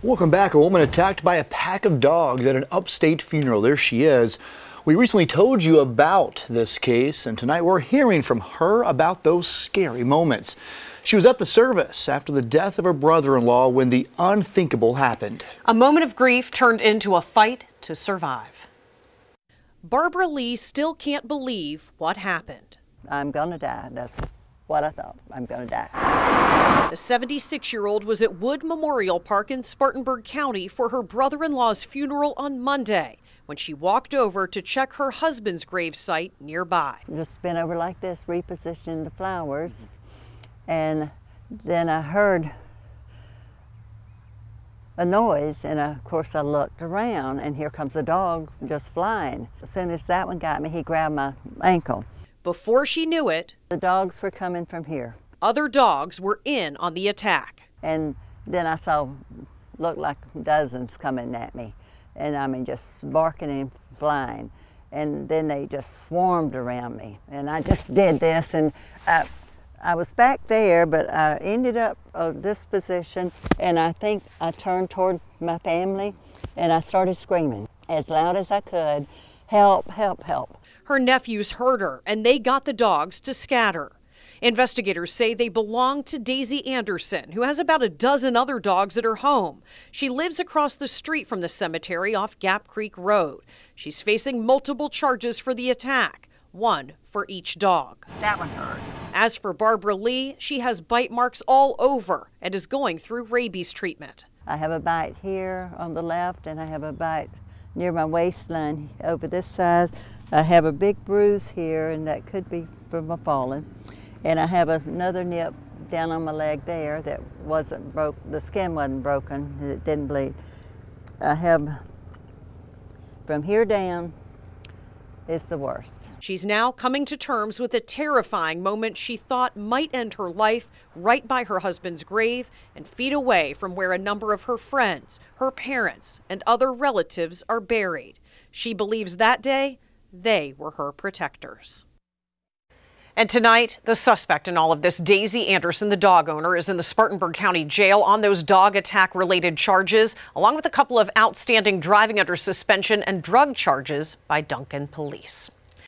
Welcome back. A woman attacked by a pack of dogs at an upstate funeral. There she is. We recently told you about this case, and tonight we're hearing from her about those scary moments. She was at the service after the death of her brother-in-law when the unthinkable happened. A moment of grief turned into a fight to survive. Barbara Lee still can't believe what happened. I'm gonna die. That's what I thought. I'm gonna die. The 76-year-old was at Wood Memorial Park in Spartanburg County for her brother-in-law's funeral on Monday when she walked over to check her husband's gravesite nearby. Just been over like this, repositioning the flowers, and then I heard a noise, and of course I looked around, and here comes a dog just flying. As soon as that one got me, he grabbed my ankle. Before she knew it, the dogs were coming from here. Other dogs were in on the attack. And then I saw, looked like dozens coming at me. And I mean, just barking and flying. And then they just swarmed around me. And I just did this, and I was back there, but I ended up this position, and I think I turned toward my family, and I started screaming as loud as I could, "Help, help, help." Her nephews heard her, and they got the dogs to scatter. Investigators say they belong to Daisy Anderson, who has about a dozen other dogs at her home. She lives across the street from the cemetery off Gap Creek Road. She's facing multiple charges for the attack, one for each dog. That one hurt. As for Barbara Lee, she has bite marks all over and is going through rabies treatment. I have a bite here on the left, and I have a bite near my waistline over this side. I have a big bruise here, and that could be from a falling. And I have another nip down on my leg there that wasn't broke. The skin wasn't broken, it didn't bleed. I have, from here down, is the worst. She's now coming to terms with a terrifying moment she thought might end her life right by her husband's grave and feet away from where a number of her friends, her parents, and other relatives are buried. She believes that day they were her protectors. And tonight, the suspect in all of this, Daisy Anderson, the dog owner, is in the Spartanburg County Jail on those dog attack-related charges, along with a couple of outstanding driving under suspension and drug charges by Duncan police.